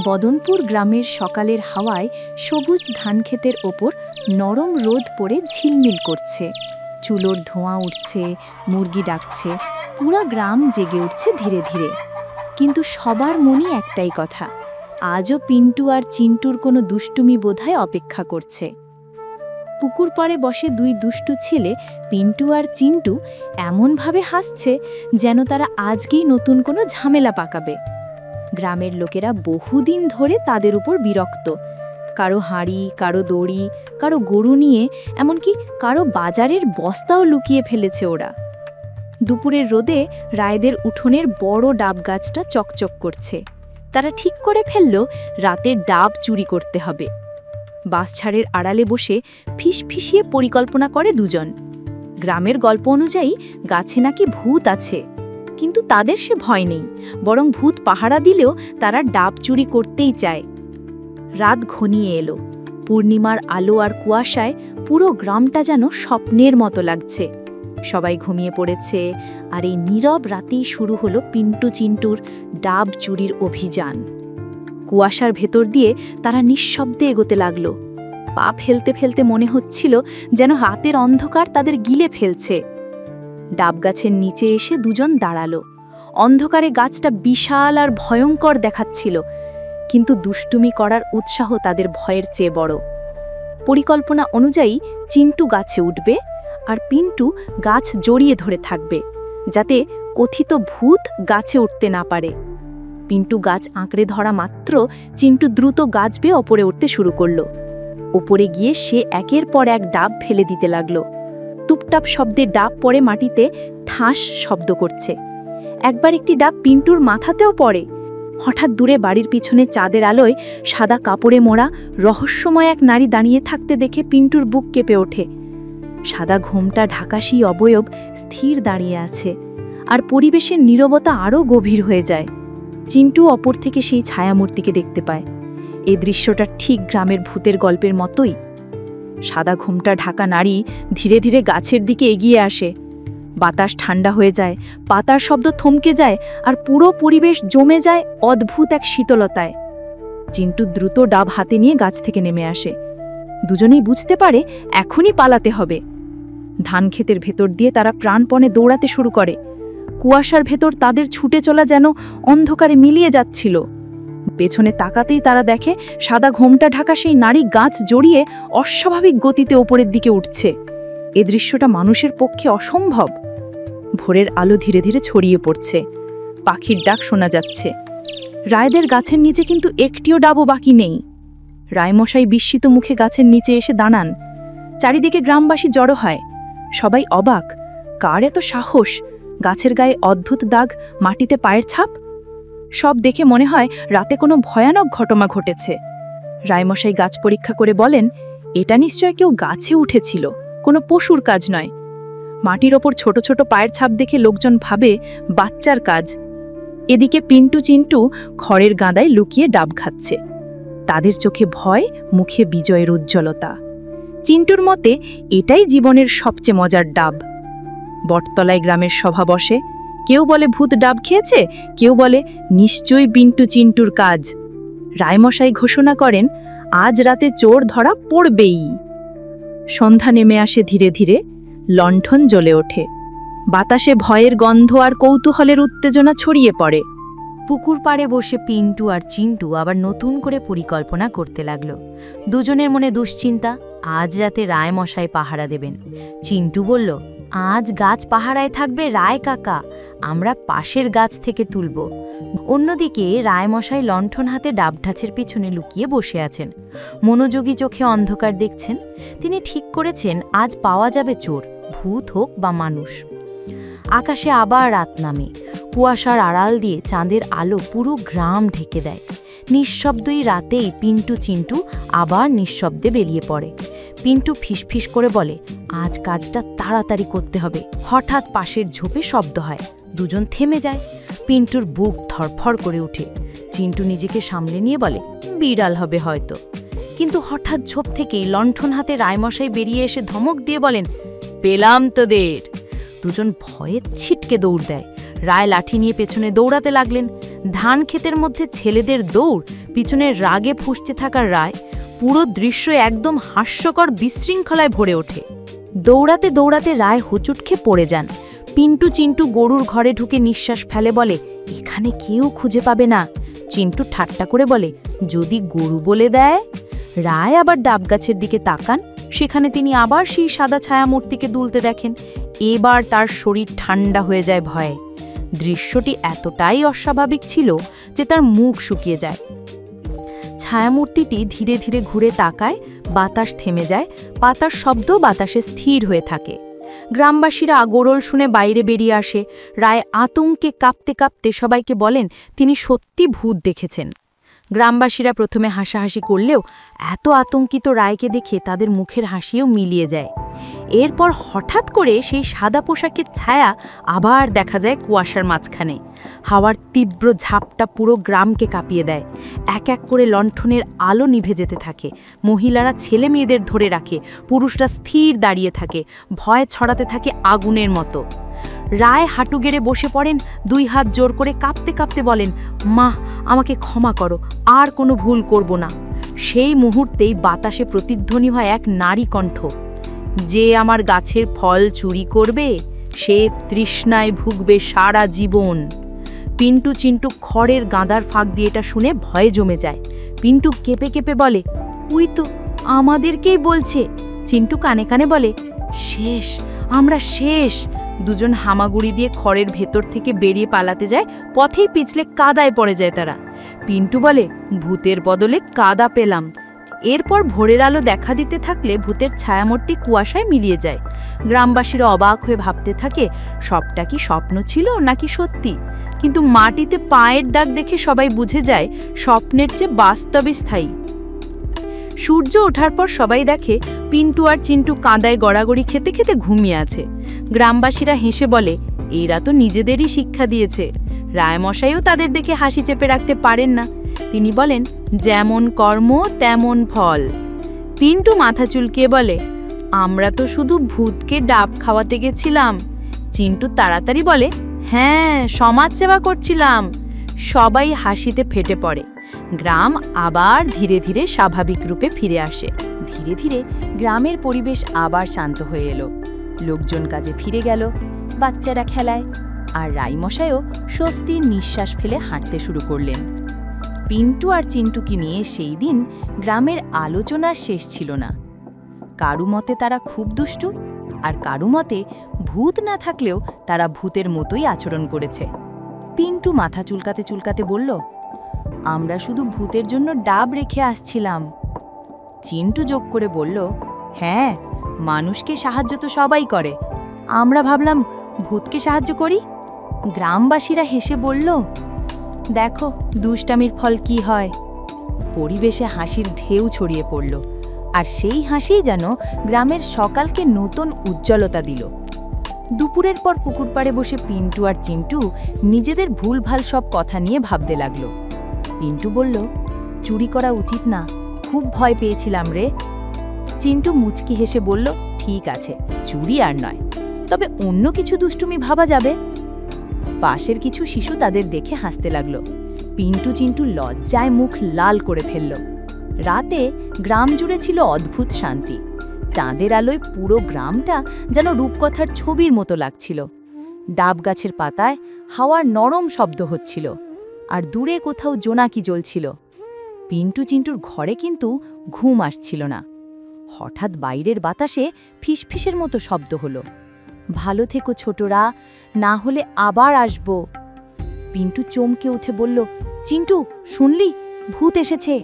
বদনপুর গ্রামের সকালের হাওয়ায় সবুজ ধানক্ষেতের ওপর নরম রোদ পড়ে ঝিলমিল করছে। চুলোর ধোঁয়া উঠছে, মুরগি ডাকছে, পুরা গ্রাম জেগে উঠছে ধীরে ধীরে। কিন্তু সবার মনে একটাই কথা, আজও পিন্টু আর চিন্টুর কোনো দুষ্টুমি বোধহয় অপেক্ষা করছে। পুকুর পাড়ে বসে দুই দুষ্টু ছেলে পিন্টু আর চিন্টু এমনভাবে হাসছে যেন তারা আজকেই নতুন কোনো ঝামেলা পাকাবে। গ্রামের লোকেরা বহুদিন ধরে তাদের উপর বিরক্ত। কারো হাঁড়ি, কারো দড়ি, কারো গরু নিয়ে, এমনকি কারো বাজারের বস্তাও লুকিয়ে ফেলেছে ওরা। দুপুরের রোদে রায়দের উঠোনের বড় ডাব গাছটা চকচক করছে। তারা ঠিক করে ফেলল রাতের ডাব চুরি করতে হবে। বাঁশঝাড়ের আড়ালে বসে ফিসফিসিয়ে পরিকল্পনা করে দুজন। গ্রামের গল্প অনুযায়ী গাছে নাকি ভূত আছে, কিন্তু তাদের সে ভয় নেই, বরং ভূত পাহারা দিলেও তারা ডাব চুরি করতেই চায়। রাত ঘনিয়ে এলো। পূর্ণিমার আলো আর কুয়াশায় পুরো গ্রামটা যেন স্বপ্নের মতো লাগছে। সবাই ঘুমিয়ে পড়েছে, আর এই নীরব রাতেই শুরু হলো পিন্টু চিন্টুর ডাব চুরির অভিযান। কুয়াশার ভেতর দিয়ে তারা নিঃশব্দে এগোতে লাগলো। পা ফেলতে ফেলতে মনে হচ্ছিল যেন রাতের অন্ধকার তাদের গিলে ফেলছে। ডাব গাছের নিচে এসে দুজন দাঁড়ালো। অন্ধকারে গাছটা বিশাল আর ভয়ঙ্কর দেখাচ্ছিল, কিন্তু দুষ্টুমি করার উৎসাহ তাদের ভয়ের চেয়ে বড়। পরিকল্পনা অনুযায়ী চিন্টু গাছে উঠবে আর পিন্টু গাছ জড়িয়ে ধরে থাকবে, যাতে কথিত ভূত গাছে উঠতে না পারে। পিন্টু গাছ আঁকড়ে ধরা মাত্র চিন্টু দ্রুত গাছ বেয়ে ওপরে উঠতে শুরু করল। ওপরে গিয়ে সে একের পর এক ডাব ফেলে দিতে লাগল। টুপটাপ শব্দে ডাব পড়ে মাটিতে ঠাস শব্দ করছে। একবার একটি ডাব পিন্টুর মাথাতেও পড়ে। হঠাৎ দূরে বাড়ির পিছনে চাঁদের আলোয় সাদা কাপড়ে মোড়া রহস্যময় এক নারী দাঁড়িয়ে থাকতে দেখে পিন্টুর বুক কেঁপে ওঠে। সাদা ঘোমটা ঢাকা সেই অবয়ব স্থির দাঁড়িয়ে আছে, আর পরিবেশের নীরবতা আরও গভীর হয়ে যায়। চিন্টু অপর থেকে সেই ছায়ামূর্তিকে দেখতে পায়। এই দৃশ্যটা ঠিক গ্রামের ভূতের গল্পের মতোই। সাদা ঘোমটা ঢাকা নারী ধীরে ধীরে গাছের দিকে এগিয়ে আসে। বাতাস ঠান্ডা হয়ে যায়, পাতার শব্দ থমকে যায়, আর পুরো পরিবেশ জমে যায় অদ্ভুত এক শীতলতায়। চিন্টু দ্রুত ডাব হাতে নিয়ে গাছ থেকে নেমে আসে। দুজনেই বুঝতে পারে এখনই পালাতে হবে। ধানক্ষেতের ভেতর দিয়ে তারা প্রাণপণে দৌড়াতে শুরু করে। কুয়াশার ভেতর তাদের ছুটে চলা যেন অন্ধকারে মিলিয়ে যাচ্ছিল। পেছনে তাকাতেই তারা দেখে সাদা ঘোমটা ঢাকা সেই নারী গাছ জড়িয়ে অস্বাভাবিক গতিতে ওপরের দিকে উঠছে। এ দৃশ্যটা মানুষের পক্ষে অসম্ভব। ভোরের আলো ধীরে ধীরে ছড়িয়ে পড়ছে, পাখির ডাক শোনা যাচ্ছে। রায়দের গাছের নিচে কিন্তু একটিও ডাবও বাকি নেই। রায়মশাই বিস্মিত মুখে গাছের নিচে এসে দাঁড়ান। চারিদিকে গ্রামবাসী জড়ো হয়। সবাই অবাক, কার এত সাহস? গাছের গায়ে অদ্ভুত দাগ, মাটিতে পায়ের ছাপ। সব দেখে মনে হয় রাতে কোনো ভয়ানক ঘটনা ঘটেছে। রায়মশাই গাছ পরীক্ষা করে বলেন, এটা নিশ্চয় কেউ গাছে উঠেছিল, কোনো পশুর কাজ নয়। মাটির ওপর ছোট ছোট পায়ের ছাপ দেখে লোকজন ভাবে বাচ্চার কাজ। এদিকে পিন্টু চিন্টু খড়ের গাদায় লুকিয়ে ডাব খাচ্ছে। তাদের চোখে ভয়, মুখে বিজয়ের উজ্জ্বলতা। চিন্টুর মতে এটাই জীবনের সবচেয়ে মজার ডাব। বটতলায় গ্রামের সভা বসে। কেউ বলে ভূত ডাব খেয়েছে, কেউ বলে নিশ্চয়ই পিন্টু চিন্টুর কাজ। রায়মশাই ঘোষণা করেন, আজ রাতে চোর ধরা পড়বেই। সন্ধ্যা নেমে আসে ধীরে ধীরে, লণ্ঠন জ্বলে ওঠে। বাতাসে ভয়ের গন্ধ আর কৌতূহলের উত্তেজনা ছড়িয়ে পড়ে। পুকুর পাড়ে বসে পিন্টু আর চিন্টু আবার নতুন করে পরিকল্পনা করতে লাগল। দুজনের মনে দুশ্চিন্তা, আজ রাতে রায়মশাই পাহারা দেবেন। চিন্টু বলল, আজ গাছ পাহারায় থাকবে রায় কাকা, আমরা পাশের গাছ থেকে তুলব। অন্যদিকে রায়মশাই লণ্ঠন হাতে ডাবঢাছের পিছনে লুকিয়ে বসে আছেন, মনোযোগী চোখে অন্ধকার দেখছেন। তিনি ঠিক করেছেন আজ পাওয়া যাবে চোর, ভূত হোক বা মানুষ। আকাশে আবার রাত নামে। কুয়াশার আড়াল দিয়ে চাঁদের আলো পুরো গ্রাম ঢেকে দেয়। নিঃশব্দই রাতেই পিন্টু চিন্টু আবার নিঃশব্দে বেরিয়ে পড়ে। পিন্টু ফিসফিস করে বলে, আজ কাজটা তাড়াতাড়ি করতে হবে। হঠাৎ পাশের ঝোপে শব্দ হয়। দুজন থেমে যায়। পিন্টুর বুক ধরফর করে ওঠে। চিন্টু নিজেকে সামলে নিয়ে বলে, বিড়াল হবে হয়তো। কিন্তু হঠাৎ ঝোপ থেকেই লণ্ঠন হাতে রায়মশাই বেরিয়ে এসে ধমক দিয়ে বলেন, পেলাম তোদের। দুজন ভয়ে ছিটকে দৌড় দেয়। রায় লাঠি নিয়ে পেছনে দৌড়াতে লাগলেন। ধান ক্ষেতের মধ্যে ছেলেদের দৌড়, পিছনের রাগে ফুঁসতে থাকা রায়, পুরো দৃশ্য একদম হাস্যকর বিশৃঙ্খলায় ভরে ওঠে। দৌড়াতে দৌড়াতে রায় হোঁচট খেয়ে পড়ে যান। পিন্টু চিন্টু গরুর ঘরে ঢুকে নিঃশ্বাস ফেলে বলে, এখানে কেউ খুঁজে পাবে না। চিন্টু ঠাট্টা করে বলে, যদি গরু বলে দেয়? রায় আবার ডাব গাছের দিকে তাকান, সেখানে তিনি আবার সেই সাদা ছায়ামূর্তিকে দুলতে দেখেন। এবার তার শরীর ঠান্ডা হয়ে যায় ভয়ে। দৃশ্যটি এতটাই অস্বাভাবিক ছিল যে তার মুখ শুকিয়ে যায়। ছায়ামূর্তিটি ধীরে ধীরে ঘুরে তাকায়, বাতাস থেমে যায়, পাতার শব্দ বাতাসে স্থির হয়ে থাকে। গ্রামবাসীরা আগোরল শুনে বাইরে বেরিয়ে আসে। রায় আতঙ্কে কাঁপতে কাঁপতে সবাইকে বলেন তিনি সত্যি ভূত দেখেছেন। গ্রামবাসীরা প্রথমে হাসাহাসি করলেও এত আতঙ্কিত রায়কে দেখে তাদের মুখের হাসিও মিলিয়ে যায়। এরপর হঠাৎ করে সেই সাদা পোশাকের ছায়া আবার দেখা যায় কুয়াশার মাঝখানে। হাওয়ার তীব্র ঝাপটা পুরো গ্রামকে কাঁপিয়ে দেয়। এক এক করে লণ্ঠনের আলো নিভে যেতে থাকে। মহিলারা ছেলে মেয়েদের ধরে রাখে, পুরুষরা স্থির দাঁড়িয়ে থাকে, ভয় ছড়াতে থাকে আগুনের মতো। রায় হাঁটু গেড়ে বসে পড়েন, দুই হাত জোর করে কাঁপতে কাঁপতে বলেন, মা, আমাকে ক্ষমা করো, আর কোনো ভুল করব না। সেই মুহূর্তেই বাতাসে প্রতিধ্বনি হয় এক নারী কণ্ঠ, যে আমার গাছের ফল চুরি করবে সে তৃষ্ণায় ভুগবে সারা জীবন। পিন্টু চিন্টু খড়ের গাদার ফাঁক দিয়ে এটা শুনে ভয়ে জমে যায়। পিন্টু কেঁপে কেঁপে বলে, ওই তো আমাদেরকেই বলছে। চিন্টু কানে কানে বলে, শেষ, আমরা শেষ। দুজন হামাগুড়ি দিয়ে খড়ের ভেতর থেকে বেরিয়ে পালাতে যায়, পথেই পিছলে কাদায় পড়ে যায় তারা। পিন্টু বলে, ভূতের বদলে কাদা পেলাম। এরপর ভোরের আলো দেখা দিতে থাকলে ভূতের ছায়ামূর্তি কুয়াশায় মিলিয়ে যায়। গ্রামবাসীরা অবাক হয়ে ভাবতে থাকে সবটা কি স্বপ্ন ছিল নাকি সত্যি। কিন্তু মাটিতে পায়ের দাগ দেখে সবাই বুঝে যায় স্বপ্নের চেয়ে বাস্তবে স্থায়ী। সূর্য ওঠার পর সবাই দেখে পিন্টু আর চিন্টু কাঁদায় গড়াগড়ি খেতে খেতে ঘুমিয়ে আছে। গ্রামবাসীরা হেসে বলে, এরা তো নিজেদেরই শিক্ষা দিয়েছে। রায়মশাইও তাদের দেখে হাসি চেপে রাখতে পারেন না। তিনি বলেন, যেমন কর্ম তেমন ফল। পিন্টু মাথা চুলকিয়ে বলে, আমরা তো শুধু ভূতকে ডাব খাওয়াতে গেছিলাম। চিন্টু তাড়াতাড়ি বলে, হ্যাঁ, সমাজ সেবা করছিলাম। সবাই হাসিতে ফেটে পড়ে। গ্রাম আবার ধীরে ধীরে স্বাভাবিক রূপে ফিরে আসে। ধীরে ধীরে গ্রামের পরিবেশ আবার শান্ত হয়ে এলো। লোকজন কাজে ফিরে গেল, বাচ্চারা খেলায়, আর রাইমশাইও স্বস্তির নিঃশ্বাস ফেলে হাঁটতে শুরু করলেন। পিন্টু আর চিন্টুকে নিয়ে সেই দিন গ্রামের আলোচনার শেষ ছিল না। কারু মতে তারা খুব দুষ্টু, আর কারু মতে ভূত না থাকলেও তারা ভূতের মতোই আচরণ করেছে। পিন্টু মাথা চুলকাতে চুলকাতে বলল, আমরা শুধু ভূতের জন্য ডাব রেখে আসছিলাম। চিন্টু যোগ করে বলল, হ্যাঁ, মানুষকে সাহায্য তো সবাই করে, আমরা ভাবলাম ভূতকে সাহায্য করি। গ্রামবাসীরা হেসে বলল, দেখো দুষ্টামির ফল কি হয়। পরিবেশে হাসির ঢেউ ছড়িয়ে পড়ল, আর সেই হাসিই যেন গ্রামের সকালকে নতুন উজ্জ্বলতা দিল। দুপুরের পর পুকুর পাড়ে বসে পিন্টু আর চিন্টু নিজেদের ভুলভাল সব কথা নিয়ে ভাবতে লাগলো। পিন্টু বলল, চুরি করা উচিত না, খুব ভয় পেয়েছিলাম রে। চিন্টু মুচকি হেসে বলল, ঠিক আছে, চুরি আর নয়, তবে অন্য কিছু দুষ্টুমি ভাবা যাবে। পাশের কিছু শিশু তাদের দেখে হাসতে লাগলো। পিন্টু চিন্টু লজ্জায় মুখ লাল করে ফেলল। রাতে গ্রাম জুড়ে ছিল অদ্ভুত শান্তি। চাঁদের আলোয় পুরো গ্রামটা যেন রূপকথার ছবির মতো লাগছিল। ডাব গাছের পাতায় হাওয়ার নরম শব্দ হচ্ছিল, আর দূরে কোথাও জোনাকি জ্বলছিল। পিন্টু চিন্টুর ঘরে কিন্তু ঘুম আসছিল না। হঠাৎ বাইরের বাতাসে ফিসফিসের মতো শব্দ হলো। ভালো থেকো ছোটরা, না হলে আবার আসব। পিন্টু চমকে উঠে বলল, চিন্টু শুনলি, ভূত এসেছে।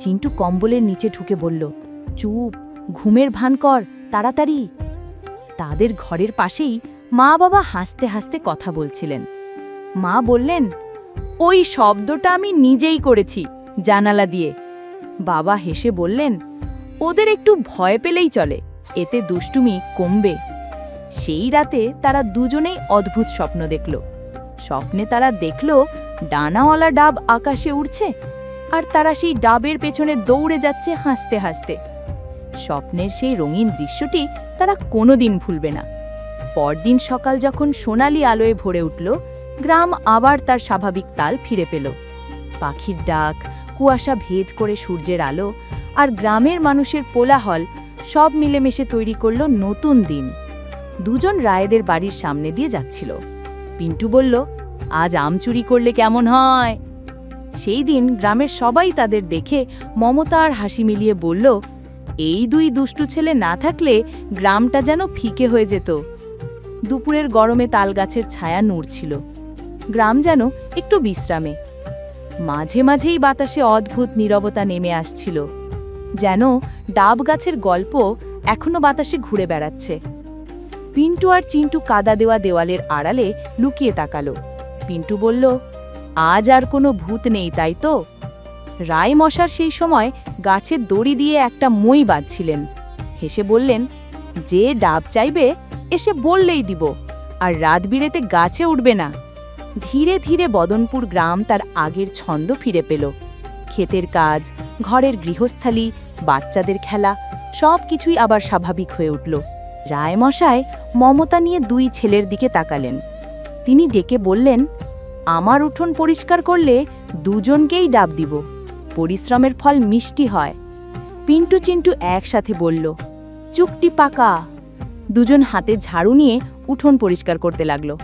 চিন্টু কম্বলের নিচে ঢুকে বলল, চুপ, ঘুমের ভান কর, তাড়াতাড়ি। তাদের ঘরের পাশেই মা বাবা হাসতে হাসতে কথা বলছিলেন। মা বললেন, ওই শব্দটা আমি নিজেই করেছি, জানালা দিয়ে। বাবা হেসে বললেন, ওদের একটু ভয় পেলেই চলে, এতে দুষ্টুমি কমবে। সেই রাতে তারা দুজনেই অদ্ভুত স্বপ্ন দেখল। স্বপ্নে তারা দেখল ডানাওয়ালা ডাব আকাশে উড়ছে, আর তারা সেই ডাবের পেছনে দৌড়ে যাচ্ছে হাসতে হাসতে। স্বপ্নের সেই রঙিন দৃশ্যটি তারা কোনোদিন ভুলবে না। পরদিন সকাল যখন সোনালি আলোয় ভরে উঠল, গ্রাম আবার তার স্বাভাবিক তাল ফিরে পেল। পাখির ডাক, কুয়াশা ভেদ করে সূর্যের আলো আর গ্রামের মানুষের কোলাহল সব মিলেমিশে তৈরি করল নতুন দিন। দুজন রায়েদের বাড়ির সামনে দিয়ে যাচ্ছিল। পিন্টু বলল, আজ আম চুরি করলে কেমন হয়? সেই দিন গ্রামের সবাই তাদের দেখে মমতা আর হাসি মিলিয়ে বলল, এই দুই দুষ্টু ছেলে না থাকলে গ্রামটা যেন ফিকে হয়ে যেত। দুপুরের গরমে তালগাছের ছায়া নড়ছিল। গ্রাম যেন একটু বিশ্রামে। মাঝে মাঝেই বাতাসে অদ্ভুত নীরবতা নেমে আসছিল, যেন ডাব গাছের গল্প এখনো বাতাসে ঘুরে বেড়াচ্ছে। পিন্টু আর চিন্টু কাদা দেওয়া দেওয়ালের আড়ালে লুকিয়ে তাকালো। পিন্টু বলল, আজ আর কোনো ভূত নেই, তাই তো? রায় মশার সেই সময় গাছের দড়ি দিয়ে একটা মই বাঁধছিলেন। হেসে বললেন, যে ডাব চাইবে এসে বললেই দিব, আর রাত বিরেতে গাছে উঠবে না। ধীরে ধীরে বদনপুর গ্রাম তার আগের ছন্দ ফিরে পেল। ক্ষেতের কাজ, ঘরের গৃহস্থালী, বাচ্চাদের খেলা সব কিছুই আবার স্বাভাবিক হয়ে উঠল। রায়মশাই মমতা নিয়ে দুই ছেলের দিকে তাকালেন। তিনি ডেকে বললেন, আমার উঠোন পরিষ্কার করলে দুজনকেই ডাব দিব। পরিশ্রমের ফল মিষ্টি হয়। পিন্টু চিন্টু একসাথে বলল, চুক্তি পাকা। দুজন হাতে ঝাড়ু নিয়ে উঠোন পরিষ্কার করতে লাগলো।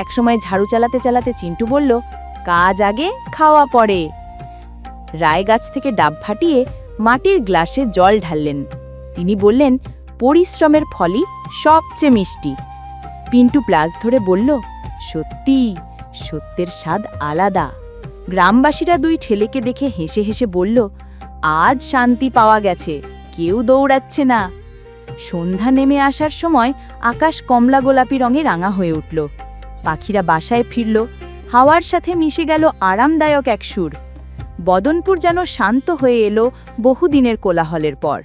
একসময় ঝাড়ু চালাতে চালাতে চিন্টু বলল, কাজ আগে, খাওয়া পরে। রায় গাছ থেকে ডাব ফাটিয়ে মাটির গ্লাসে জল ঢাললেন। তিনি বললেন, পরিশ্রমের ফলই সবচেয়ে মিষ্টি। পিন্টু প্লাস ধরে বলল, সত্যি, সত্যের স্বাদ আলাদা। গ্রামবাসীরা দুই ছেলেকে দেখে হেসে হেসে বলল, আজ শান্তি পাওয়া গেছে, কেউ দৌড়াচ্ছে না। সন্ধ্যা নেমে আসার সময় আকাশ কমলা গোলাপি রঙে রাঙা হয়ে উঠল। পাখিরা বাসায় ফিরল। হাওয়ার সাথে মিশে গেল আরামদায়ক এক সুর। বদনপুর যেন শান্ত হয়ে এলো বহুদিনের কোলাহলের পর।